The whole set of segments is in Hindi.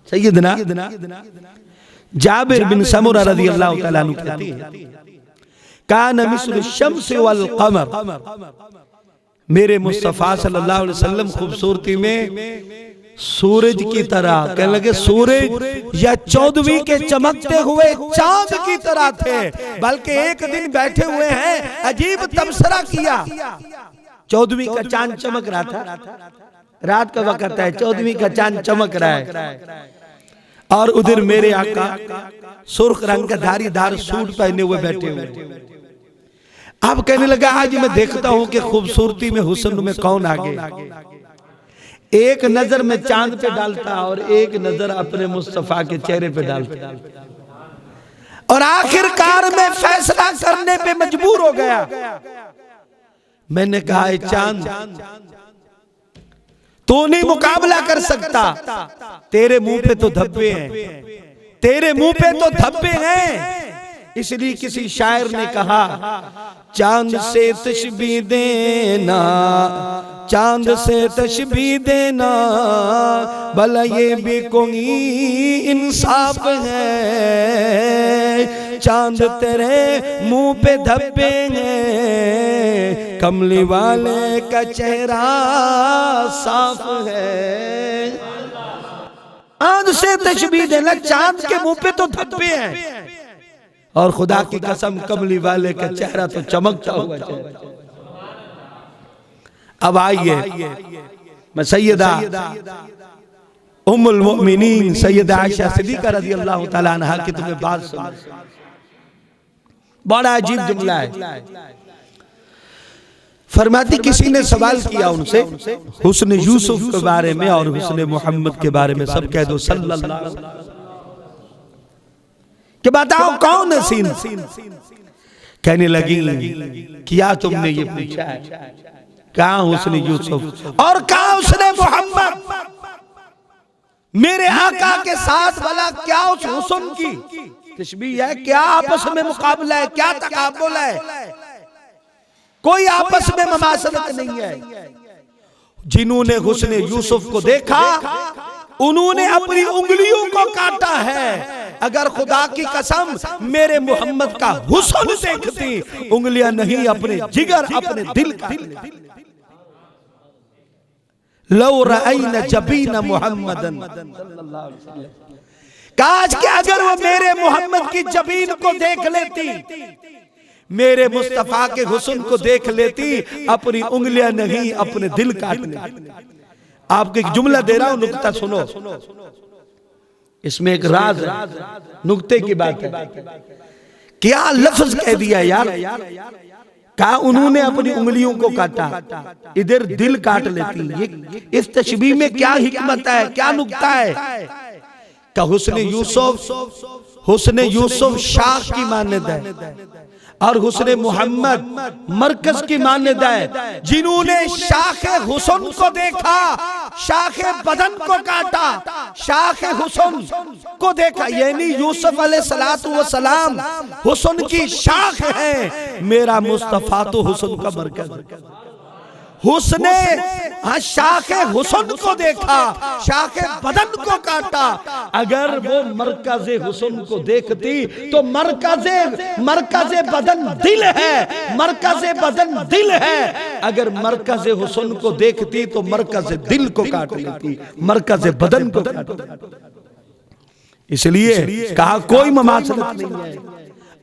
सैयदना जाबिर बिन समुरा रज़ियल्लाहु तआला अन्हु कहते हैं, कान मिस्लु शम्स वल क़मर, मेरे मुस्तफ़ा सल्लल्लाहु अलैहि वसल्लम खूबसूरती में सूरज की तरह, कहने लगे सूरज या 14वीं के चमकते हुए चांद की तरह थे। बल्कि एक दिन बैठे हुए हैं, अजीब तबसरा किया, 14वीं का चांद चमक रहा था, रात का वक्त है, 14वीं का चांद चमक रहा है, और उधर मेरे आका सुर्ख रंग का धारीदार सूट पहने हुए बैठे हुए। अब कहने लगा, आज मैं देखता हूं कि खूबसूरती में, हुस्न में कौन आगे। एक नजर में चांद पे डालता और एक नजर अपने मुस्तफा के चेहरे पे डालता, और आखिरकार में फैसला करने पे मजबूर हो गया। मैंने कहा, चांद तो नहीं मुकाबला कर सकता, तेरे मुंह पे तो धब्बे हैं, तेरे मुंह पे तो धब्बे हैं। इसलिए किसी शायर ने कहा, चांद से तशबीह देना, चांद से तशबीह देना, भला ये भी कोई इंसाफ है। चांद तेरे मुंह पे धब्बे हैं, कमली वाले का चेहरा साफ है। चांद से तशबीह देना, चांद के मुंह पे तो धब्बे हैं, और खुदा की कसम कमली वाले का चेहरा तो चमकता हुआ चेहरा। अब आइए, मैं सैयदा उम्मुल मोमिनीन सैयदा आयशा सिद्दीक़ा रज़ियल्लाहु तआला अन्हा की तुम्हें बात सुन, बड़ा अजीब जुमला है। फरमाती, किसी ने सवाल किया उनसे हुस्न यूसुफ के बारे में और हुस्न मोहम्मद के बारे में, सब कह दो सल्लल्लाहु, कि बताओ कौन है सीन। कहने लगी, क्या तुमने ये पूछा है, कहाँ हुस्न यूसुफ और कहाँ हुस्न मोहम्मद। मेरे आका के साथ भला क्या उस हुस्न की तशबीह है, क्या आपस में मुकाबला है, क्या तकाबुल है, कोई आपस में ममासलत नहीं है। जिन्होंने हुस्न यूसुफ को देखा उन्होंने अपनी उंगलियों को काटा है। अगर खुदा की कसम मेरे मोहम्मद का हुस्न देखती, उंगलियां नहीं अपने जिगर, अपने दिल का। लौ रअयना जबीना मुहम्मदन, काश कि अगर वो मेरे मोहम्मद की जबीन को देख लेती, मेरे मुस्तफा के हुस्न को देख लेती, अपनी उंगलियां नहीं अपने दिल काट लेती। आपको एक जुमला दे रहा हूं, नुक्ता सुनो, इसमें एक राज है, नुक्ते की बात है। क्या लफ्ज कह दिया यार, कहा उन्होंने अपनी उंगलियों को काटा, इधर दिल काट लेती। ये इस तशबीह में क्या हिकमत है, क्या नुक्ता है। का हुस्न यूसुफ शाख की मान्यता है और हुस्न मोहम्मद मरकज की मान्यता है। जिन्होंने शाखे हुस्न को देखा, शाखे बदन को काटा, शाखे हुस्न को देखा, यानी यूसुफ अलैहिस्सलातु वस्सलाम हुस्न की शाख है, मेरा मुस्तफा तो हुस्न का मरकज है। हुस्ने शाखे हुस्न को देखा, शाखे बदन को काटा। अगर वो मरकज़े हुस्न को देखती तो मरकज़े बदन दिल है, मरकज़े बदन दिल है। अगर मरकज़े हुस्न को देखती तो मरकज़े दिल को काट लेती, मरकज़े बदन को काट लेती। इसलिए कहा कोई ममासलत नहीं है।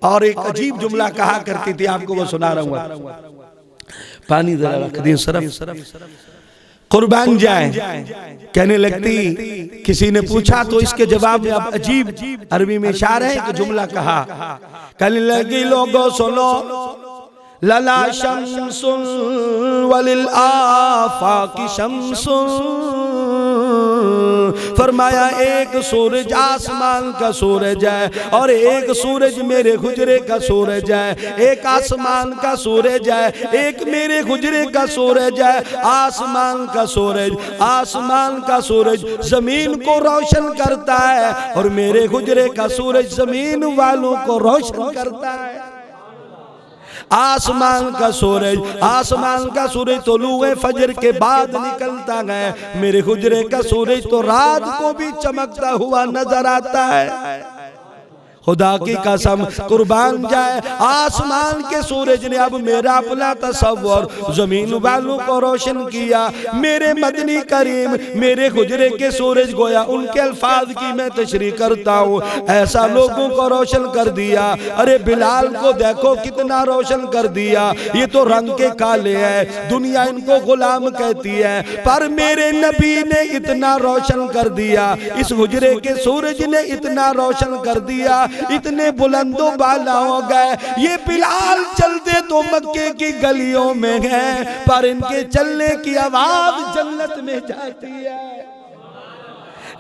और एक अजीब जुमला कहा करती थी, आपको वो सुना रहा हूँ। पानी जरा रख दिए, सरफ कुर्बान जाए कहने लगती। किसी ने पूछा तो इसके जवाब में अब अजीब अरबी में इशारा है कि जुमला कहा। कहने लगी, लोगों सुनो, लला शम्सुन वलिल आफाकी शम्सुन। फरमाया एक सूरज आसमान का सूरज है और एक सूरज मेरे हुजरे का सूरज है। एक आसमान का सूरज है, एक मेरे हुजरे का सूरज है। आसमान का सूरज जमीन को रोशन करता है और मेरे हुजरे का सूरज जमीन वालों को रोशन करता है। आसमान का सूरज तुलूए फजर के बाद निकलता है, मेरे हुजरे का सूरज तो रात को भी चमकता हुआ नजर आता है। खुदा की कसम कुर्बान जाए, आसमान के सूरज ने अब मेरा अपना तसव्वुर जमीन वालों को रोशन किया। मेरे मदनी करीम मेरे गुजरे के सूरज गोया उनके अल्फाज की मैं तशरीह करता हूँ, ऐसा लोगों को रोशन कर दिया। अरे बिलाल को देखो कितना रोशन कर दिया, ये तो रंग के काले है, दुनिया इनको गुलाम कहती है, पर मेरे नबी ने इतना रोशन कर दिया, इस गुजरे के सूरज ने इतना रोशन कर दिया, इतने बुलंदो बाला हो गए। ये बिलाल चलते तो मक्के की गलियों में हैं, पर इनके चलने की आवाज जन्नत में जाती है।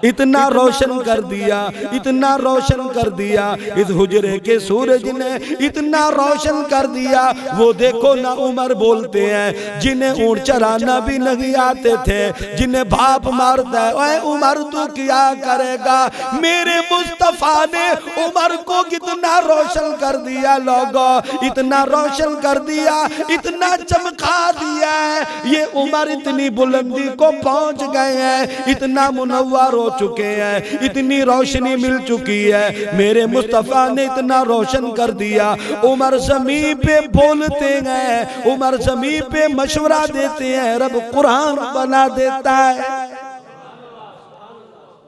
इतना रोशन कर दिया, इतना रोशन कर दिया, इस हुजरे के सूरज ने इतना रोशन कर दिया। वो देखो ना उमर बोलते हैं, जिन्हें ऊंट चराना भी नहीं आते थे, जिन्हें बाप मारता है, ओए उमर तू क्या करेगा। मेरे मुस्तफा ने उमर को कितना रोशन कर दिया, लोगों इतना रोशन कर दिया, इतना चमका दिया है। ये उमर इतनी बुलंदी को पहुंच गए हैं, इतना मुनव्वर हो चुके हैं, इतनी रोशनी मिल चुकी है। मेरे मुस्तफा ने इतना रोशन कर दिया। उमर ज़मीन पे बोलते हैं, उमर ज़मीन पे मशवरा देते हैं, रब कुरान बना देता है।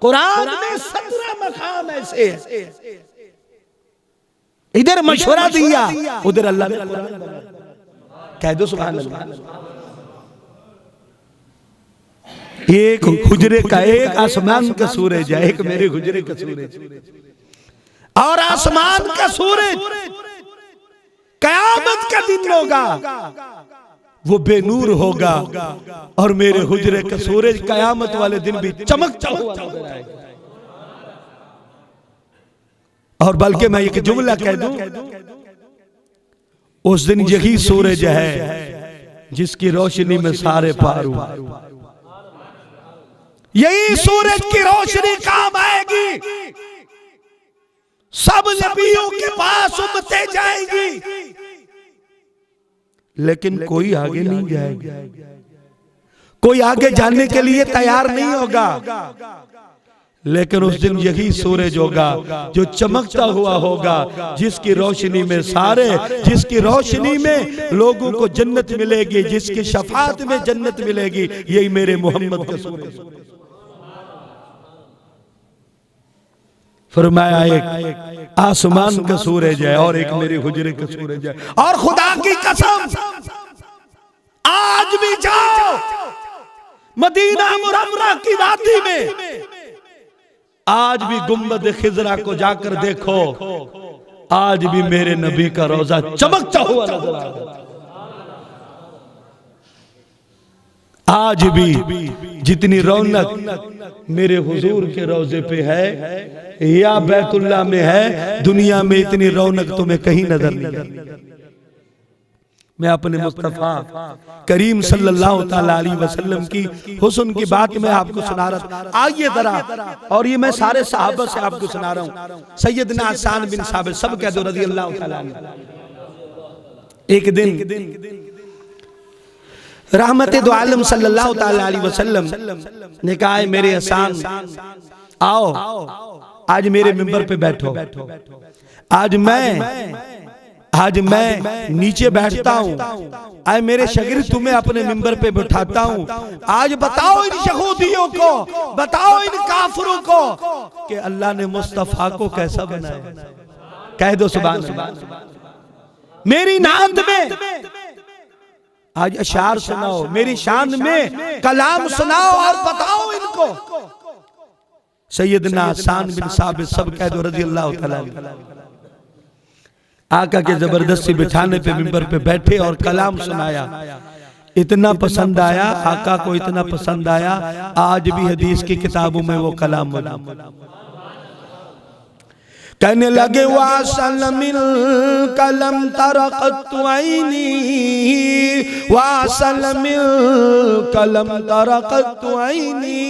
कुरान में 17 मकाम ऐसे हैं, इधर मशवरा दिया, उधर अल्लाह ने कुरान बनाया। कह दो सुभान अल्लाह। एक हुजरे का, एक आसमान का सूरज है, एक मेरे हुजरे का सूरज, और आसमान का सूरज कयामत का दिन होगा वो बेनूर होगा, और मेरे हुजरे का सूरज कयामत वाले दिन भी चमकता हुआ नजर आएगा। और बल्कि मैं एक जुमला कह दूं, उस दिन यही सूरज है जिसकी रोशनी में सारे पार हुआ। यही सूरज की रोशनी काम आएगी, सब नबियों के पास उम्मतें जाएंगी, लेकिन कोई आगे नहीं जाएगा, कोई आगे जाने के लिए तैयार नहीं होगा। लेकिन उस दिन यही सूरज होगा जो चमकता हुआ होगा, जिसकी रोशनी में सारे, जिसकी रोशनी में लोगों को जन्नत मिलेगी, जिसकी शफाअत में जन्नत मिलेगी, यही मेरे मोहम्मद का सूरज। फरमाया एक आसमान का सूरज है और एक मेरे हुजरे का सूरज है। और खुदा की कसम, आज भी जाओ मदीना मुनव्वरा की वादी में, आज भी गुंबद खिजरा को जाकर देखो, आज भी मेरे नबी का रोजा चमकता हुआ नजर आ रहा है। आज भी जितनी रौनक मेरे हुजूर के रोजे पे है या बैतुल्लाह में है, दुनिया में इतनी रौनक तुम्हें कहीं नजर नहीं आती। मैं अपने मुस्तफा करीम सल्लल्लाहु ताला अलैहि वसल्लम की हुस्न की बात मैं आपको सुना रहा था। आइए जरा, और ये मैं सारे सहाबा से आपको सुना रहा हूँ। सैयदना हसन बिन साबित, सब कह दो रज़ी अल्लाह ताला अन्हु। एक दिन रहमत दो आलम सल्लल्लाहु ताला अलैहि वसल्लम ने कहा, मेरे हसन आओ, आज मेरे मिंबर पे बैठो, आज मैं नीचे बैठता हूँ, आए मेरे शागिर्द तुम्हें अपने मिंबर पे बिठाता हूँ। आज बताओ इन यहूदियों को, बताओ इन काफिरों को कि अल्लाह ने मुस्तफा को कैसा बनाया। कह दो सुभान अल्लाह। मेरी नात में आज अशार सुनाओ, मेरी शान में कलाम सुनाओ और बताओ इनको। सैयदना हसन बिन साबित, सब कह दो रज़ी अल्लाह तआला अन्हु। आका के जबरदस्ती बिठाने पे मिंबर पे बैठे और कलाम सुनाया। इतना पसंद आया, आका को इतना पसंद आया, आज भी हदीस की किताबों में वो कलाम मौजूद। कहने लगे वासलमिल कलम तरक़तु ऐनी, वासलमिल कलम तरक़तु ऐनी।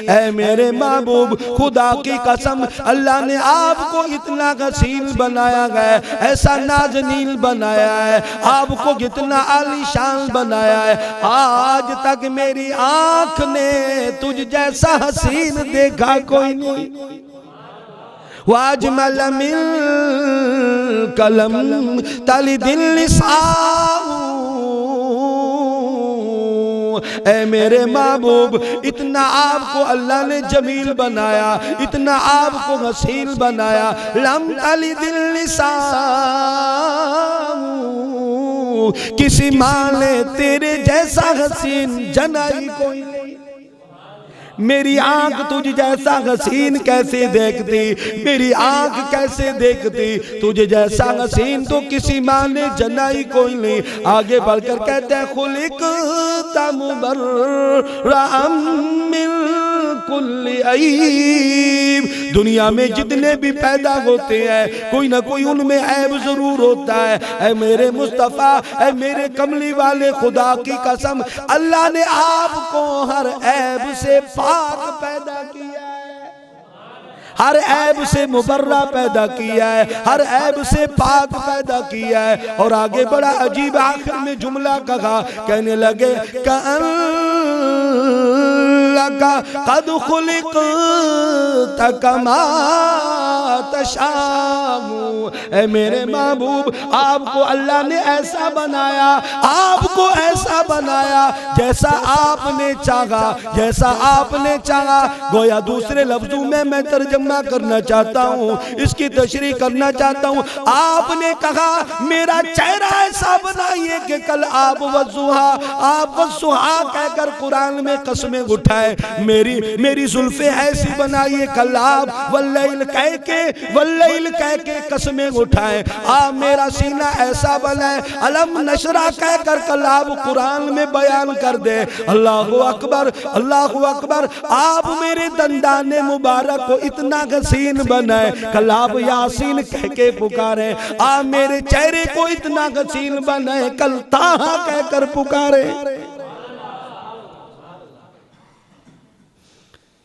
ऐ मेरे महबूब, खुदा की कसम, अल्लाह ने आपको इतना हसीन बनाया है, ऐसा नाज़नील बनाया है, आपको कितना आलीशान बनाया है, आज तक मेरी आंख ने तुझ जैसा हसीन देखा कोई नहीं। वाजमल मिल कलम तलिदिल लिसाऊ। ऐ मेरे महबूब, इतना आपको अल्लाह ने जमील बनाया, इतना आपको हसीन बनाया, लम तलिदिल लिसाऊ, किसी माँ ने तेरे जैसा हसीन जनाई कोई नहीं। मेरी आंख तुझ जैसा हसीन कैसे देखती, मेरी आंख कैसे देखती, तुझे जैसा हसीन तो किसी माँ ने जनाई कोई नहीं। आगे बढ़कर कहते हैं खुलिक़्ता मुबर्रअम मिन कुल्ली ऐब। दुनिया में जितने भी पैदा होते हैं कोई ना कोई उनमें ऐब जरूर होता है। ऐ मेरे मुस्तफा, ऐ मेरे कमली वाले, खुदा की कसम, अल्लाह ने आपको हर ऐब से पाक पैदा किया है, हर ऐब से मुबर्रा पैदा किया है, हर ऐब से पाक पैदा किया है। और आगे बड़ा अजीब आखिर में जुमला कहा, कहने लगे कद खुलिक़्ता कमा तशाऊ। ऐ मेरे महबूब, आपको अल्लाह ने ऐसा बनाया, आपको ऐसा बनाया जैसा आपने चाहा, जैसा आपने चाहा। गोया दूसरे लफ्जों में मैं तर्जुमा करना चाहता हूँ, इसकी तशरीह करना चाहता हूँ। आपने कहा मेरा चेहरा ऐसा बनाइए कि कल आप वज़ुहा, आप वज़ुहा कहकर कुरान में कसमें उठाए। मेरी जुल्फे ऐसी बनाइए कल आप वल्लैल कह के कसमें उठाए। आप मेरा सीना ऐसा बनाए अलम नशरा कहकर कल आप कुरान में बयान कर दे। अल्लाहु अकबर, अल्लाहु अकबर। आप मेरे दंदाने मुबारक को इतना हसीन बनाए कल आप यासीन कह के पुकारे। आप मेरे चेहरे को इतना हसीन बनाए कल ताहा कहकर पुकारे।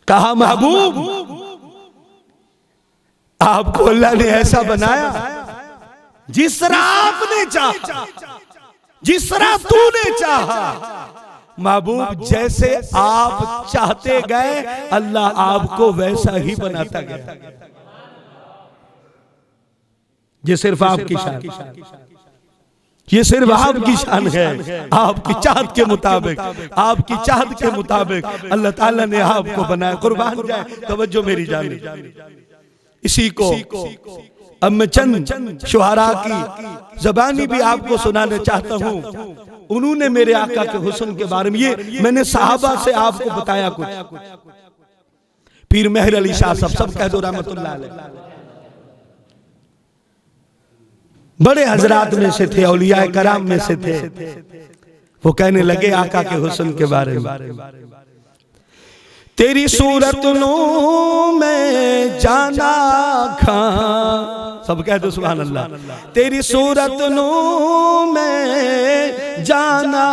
कहा महबूब, आपको अल्लाह ने ऐसा बनाया जिस तरह आपने चाहा, जिस तरह तूने चाहा। महबूब, जैसे आप चाहते गए अल्लाह आपको वैसा ही बनाता गया। ये सिर्फ आपकी शान, ये सिर्फ आपकी शान है। आपकी चाहत के मुताबिक, आपकी चाहत के मुताबिक अल्लाह ताला ने आपको बनाया। कुर्बान जाए तवज्जो मेरी जाने। इसी को अब मैं चंद शुहरा की ज़बानी भी आपको सुनाना चाहता हूँ। उन्होंने मेरे आका के हुस्न के बारे में, ये मैंने सहाबा से आपको बताया कुछ। पीर मेहर अली शाह साहब, सब कह दो रहमतुल्लाह अलैह, बड़े हजरात में से थे, औलिया कराम में से थे। वो कहने लगे आका के हुस्न के बारे में, तेरी सूरत नू मैं जाना खां। सब कह दो सुभान अल्लाह। तेरी सूरत नू मैं जाना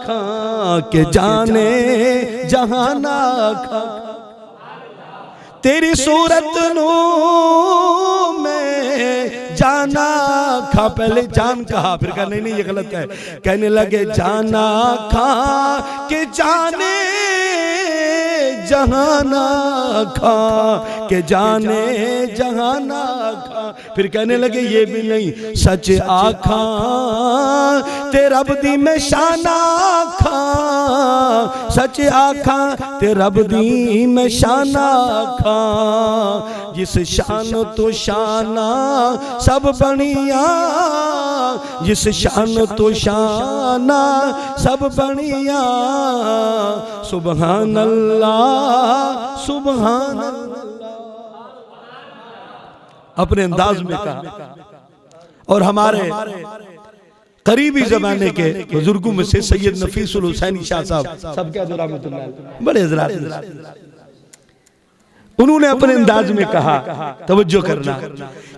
खां के जाने जहाना खां। तेरी सूरत नू मैं जाना खा, पहले जान कहा फिर कहा नहीं ये गलत है। कहने लगे जाना खा के जाने जहाना खा के जाने जहाना खा। फिर कहने लगे ये भी नहीं, सच आखा तेरा बदी में शाना खा, सच आखा तेरा बदी में शाना खा। जिस शान तो शाना सब बनिया, जिस शान तो शाना सब बनिया। सुबहान अल्लाह सुबहान अल्लाह, अपने अंदाज में कहा। और हमारे करीबी जमाने के बुजुर्गों में से सैयद नफीसुल हुसैनी शाह साहब, सब क्या रहमतुल्लाह अलैह, बड़े हजरात, उन्होंने अपने अंदाज में कहा, तवज्जो करना,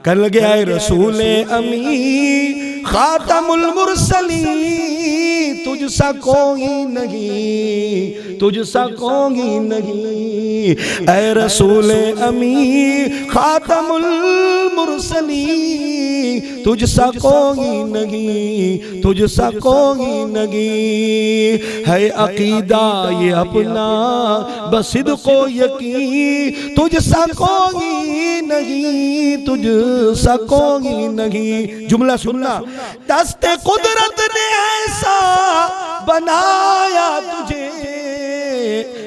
कहने लगे आए रसूले अमी खातमुल मुरसलीन, तुझ सा कोई नहीं, तुझ सा कोई नहीं, ऐ रसूले अमी खातमुल मुरसलीन, तुझ सा कोई नहीं, तुझ सा कोई नहीं, है अकीदा ये अपना बसिद को यकीन, तुझ सा कोई नहीं, तुझ सा कोई नहीं। जुमला सुनना, दस्ते कुदरत ने ऐसा बनाया तुझे,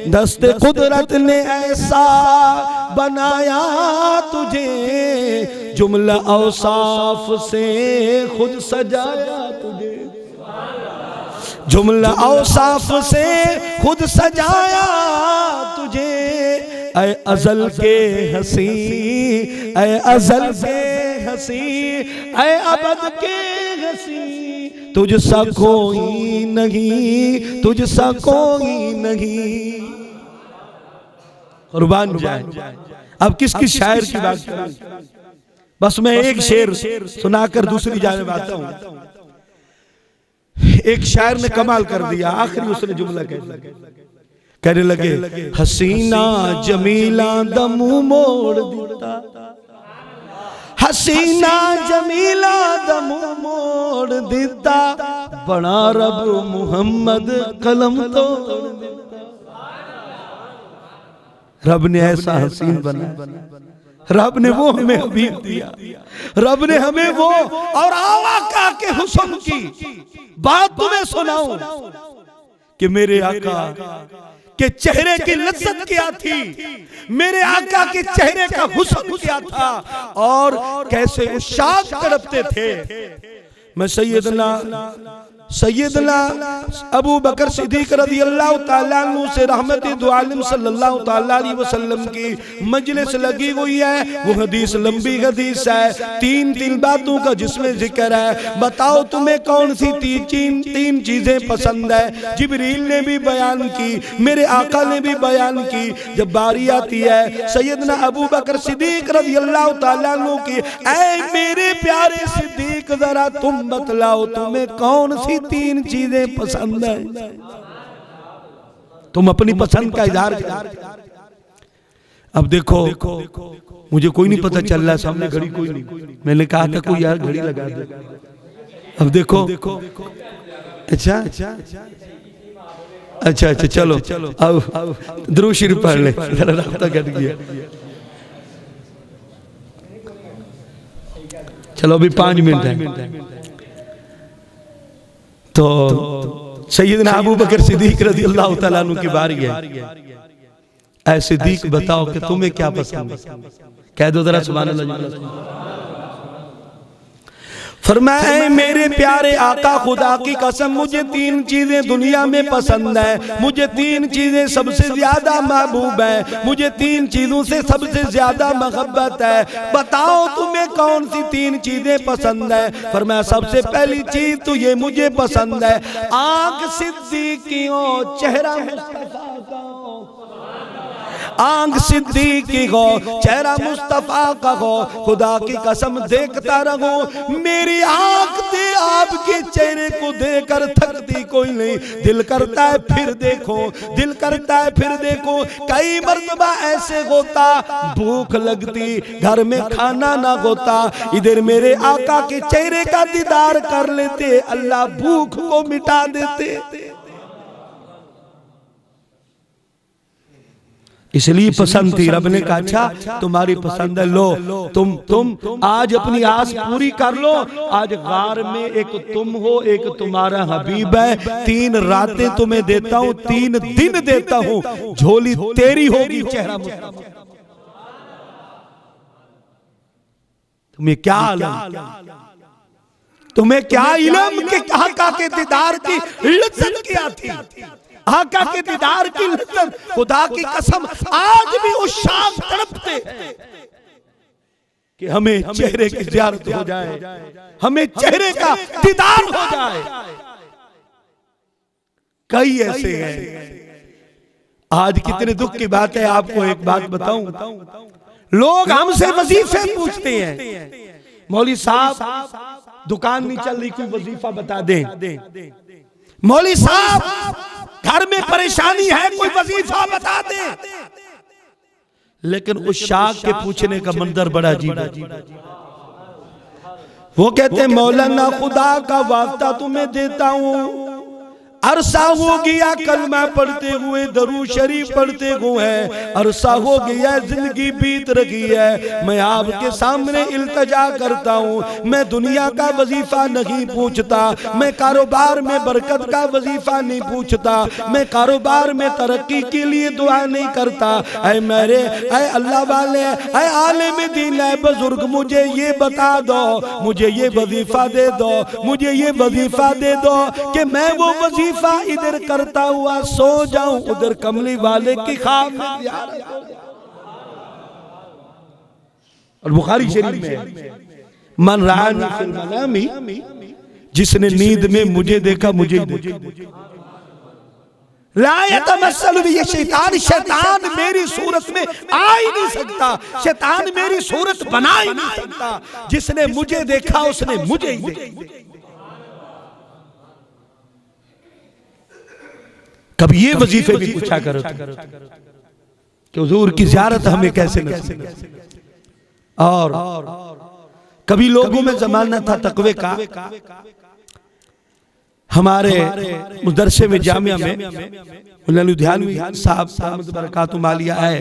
दस्ते कुदरत ने ऐसा बनाया तुझे, जुमला औसाफ से खुद सजाया तुझे, जुमला औसाफ से खुद सजाया तुझे, ऐ अज़ल के हसी, ऐ अज़ल के हसी, ऐ अबद के हसी, तुझ सा कोई नहीं, तुझ सा कोई नहीं। कुर्बान जाए। अब किस किस शायर की बात करें, बस मैं एक शेर सुनाकर दूसरी जाने आता हूं। एक शायर ने कमाल कर दिया, आखिरी उसने जुमला कहने लगे, हसीना जमीला दमू मोड़ देता, हसीना जमीला दमू मोड़ देता, बड़ा रब मुहम्मद कलम तोड़ देता। रब ने ऐसा हसीन बनाया, रब ने वो हमें हबीब दिया, रब ने हमें वो, और आका के हुस्न की बात तुम्हें सुनाऊं कि मेरे आका के चेहरे की लज्जत क्या थी, मेरे आका के चेहरे का हुस्न क्या था, और कैसे उशाक तड़पते थे। मैं सैयदना अबू बकर सिद्दीक रज़ियल्लाहु ताला अन्हु से रहमत दो आलम सल्लल्लाहु ताला अलैहि वसल्लम की मजलिस लगी हुई है। वो हदीस लंबी हदीस है, तीन बातों का जिसमें जिक्र है। बताओ तुम्हें कौन सी तीन चीजें पसंद है। जिब्रील ने भी बयान की, मेरे आका ने भी बयान की। जब बारी आती है सैयदना अबू बकर सिद्दीक रज़ियल्लाहु ताला अन्हु की, ऐ मेरे प्यारे सिद्दीक जरा तुम बतलाओ तुम्हें कौन सी तीन चीजें पसंद है, तुम अपनी पसंद का इजहार करो। अब देखो मुझे कोई नहीं पता चल रहा, सामने घड़ी कोई नहीं, मैंने कहा था कोई यार घड़ी लगा दे। अब देखो अच्छा चलो अब दुरूद शरीफ पढ़ ले, जरा रास्ता कट गया। चलो अभी 5 मिनट है। तो सैयदना अबू बकर सिद्दीक रज़ियल्लाहु ताला अन्हु की बारी है। ऐ सिद्दीक बताओ कि तुम्हें क्या पसंद है, कह दो जरा सुभान अल्लाह। फरमाए मेरे प्यारे आका खुदा की कसम मुझे 3 चीजें दुनिया में पसंद है, मुझे 3 चीजें सबसे ज्यादा महबूब है, मुझे 3 चीजों से सबसे ज्यादा मोहब्बत है। बताओ तुम्हें कौन सी 3 चीजें पसंद है। फरमाया सबसे पहली चीज तो ये मुझे पसंद है, आंख सिद्दीकियों चेहरा मुस्तफा का, आंख सिद्दीकी हो चेहरा मुस्तफा का हो। खुदा की कसम देखता रहो, मेरी आंख दे आपके चेहरे को देखकर थकती कोई नहीं। दिल करता है फिर देखो, दिल करता है फिर देखो। कई मर्तबा ऐसे होता भूख लगती, घर में खाना ना होता, इधर मेरे आका के चेहरे का दीदार कर लेते, अल्लाह भूख को मिटा देते। इसलिए पसंद थी। रब ने कहा अच्छा तुम्हारी पसंद है, लो तुम आज अपनी आस पूरी कर लो। आज गार में एक तुम हो, एक तुम्हारा हबीब है। 3 रातें तुम्हें देता हूं, 3 दिन देता हूं, झोली तेरी होगी चेहरा मुस्तफा। तुम्हें क्या इल्म, तुम्हें क्या इल्म कि आका के दीदार की लज्जत क्या थी, आका के दीदार की लज्जत। खुदा की कसम आज भी उस शाम तड़पते कि हमें चेहरे की ज़ियारत हो जाए, हमें चेहरे का दीदार हो जाए। कई ऐसे हैं आज कितने दुख की बात है, आपको एक बात बताऊं, लोग हमसे वजीफे पूछते हैं, मौलवी साहब दुकान नहीं चल रही, कोई वजीफा बता दें। मौलवी साहब घर में परेशानी है, कोई वजीफा बता दें। लेकिन उस शाख के पूछने का मंजर बड़ा अजीब है। वो कहते हैं मौलाना खुदा का वास्ता तुम्हें देता हूं, अरसा हो गया कलमा पढ़ते हुए, दरूद शरीफ पढ़ते हुए, अरसा हो गया जिंदगी बीत रही है, मैं आपके सामने इल्तजा करता हूँ। मैं दुनिया का वजीफा नहीं पूछता, मैं कारोबार में बरकत का वजीफा नहीं पूछता, मैं कारोबार में तरक्की के लिए दुआ नहीं करता। ऐ मेरे ऐ अल्लाह वाले, ऐ आलिम दीन, ऐ बुजुर्ग, मुझे ये बता दो, मुझे ये वजीफा दे दो, मुझे ये वजीफा दे दो कि मैं वो वजीफा इधर करता हुआ सो जाऊं, उधर कमली वाले की ख्वाब में ज़ियारत हो जाए। और बुखारी शरीफ में मन रानी फिल मनामी, जिसने नींद में मुझे देखा मुझे ये शैतान, शैतान मेरी सूरत में आ ही नहीं सकता, शैतान मेरी सूरत बना ही नहीं सकता। जिसने मुझे देखा उसने मुझे ही देखा। कभी ये वजीफे भी पूछा करो कि हुजूर की ज़ियारत हमें कैसे नसीब। और कभी लोगों में जमाना था तकवे का। हमारे मदरसे में जामिया में लुधियानवी साहब बरकातुहू मालिया है,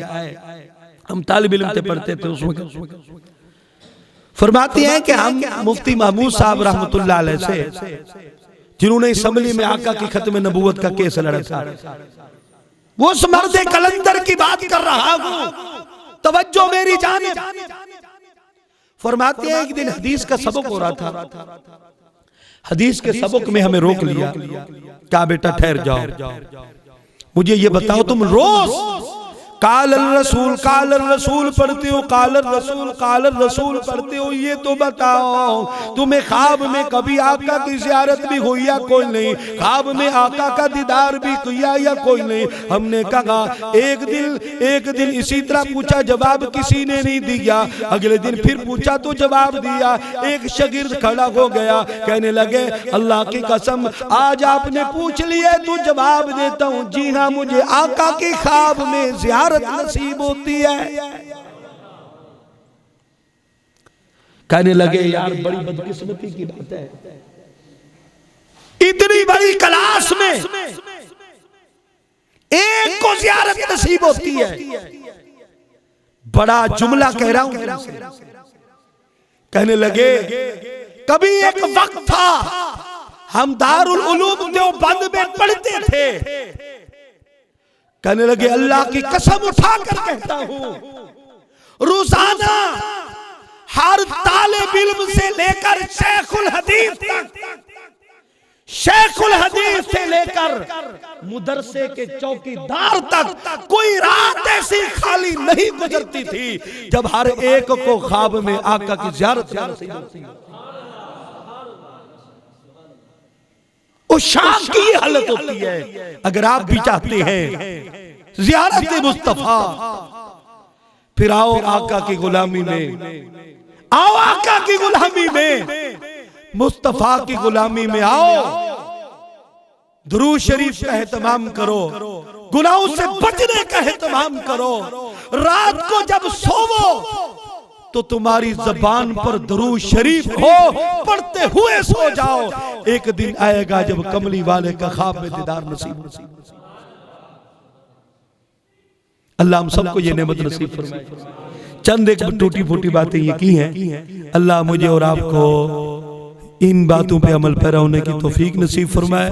हम तालिब इल्म थे, पढ़ते थे उस वक्त। फरमाती हैं कि हम मुफ्ती महमूद साहब रहमतुल्लाह अलैह से, जिन्होंने असम्बली में आका की खत्म नबूवत का केस लड़ा था, वो उस मर्दे कलंदर की बात कर रहा हूं, तवज्जो मेरी जानिब। फरमाते हैं एक दिन हदीस का सबक हो रहा था, हदीस के सबक में हमें रोक लिया, क्या बेटा ठहर जाओ, मुझे ये बताओ तुम रोज काल रसूल पढ़ते हो, काल रसूल पढ़ते हो, ये तो बताओ तुम्हें ख्वाब में कभी आका की ज़ियारत भी हुई या कोई नहीं, ख्वाब में आका का दीदार भी किया या कोई नहीं। हमने कहा एक दिन इसी तरह पूछा, जवाब किसी ने नहीं दिया। अगले दिन फिर पूछा तो जवाब दिया। एक शागिर्द खड़ा हो गया, कहने लगे अल्लाह की कसम आज आपने पूछ लिया तो जवाब देता हूँ, जी हाँ मुझे आका के ख्वाब में ज़ियारत नसीब होती है। कहने लगे यार बड़ी बदकिस्मती की बात है, इतनी बड़ी क्लास में एक को ज़ियारत नसीब होती है। बड़ा जुमला कह रहा हूं। कहने लगे कभी एक वक्त था हम दारुल उलूम देवबंद में पढ़ते थे। कहने लगे अल्लाह की कसम उठाकर कहता हूं, रोजाना हर तालिब इल्म से लेकर शेखुल हदीस तक, शेखुल हदीस से लेकर मुदरसे के चौकीदार तक कोई रात ऐसी खाली नहीं गुजरती थी जब हर एक को ख्वाब में आका की ज़ियारत नसीब होती। उस शाख की ये हालत होती है। अगर आप भी चाहते हैं ज़ियारत मुस्तफा, फिर आओ आका की गुलामी में, आओ आका की गुलामी में, मुस्तफा की गुलामी में आओ। दुरूद शरीफ का एहतमाम करो, गुनाहों से बचने का एहतमाम करो। रात को जब सोवो तो तुम्हारी जबान पर दुरूद शरीफ हो, पढ़ते हुए सो जाओ। एक दिन आएगा जब कमली वाले का ख्वाब में दीदार नसीब। अल्लाह हम सबको ये नेमत नसीब फरमाए। चंद एक टूटी फूटी बातें ये की हैं, अल्लाह मुझे और आपको इन बातों पे अमल पैरा होने की तौफीक नसीब फरमाए।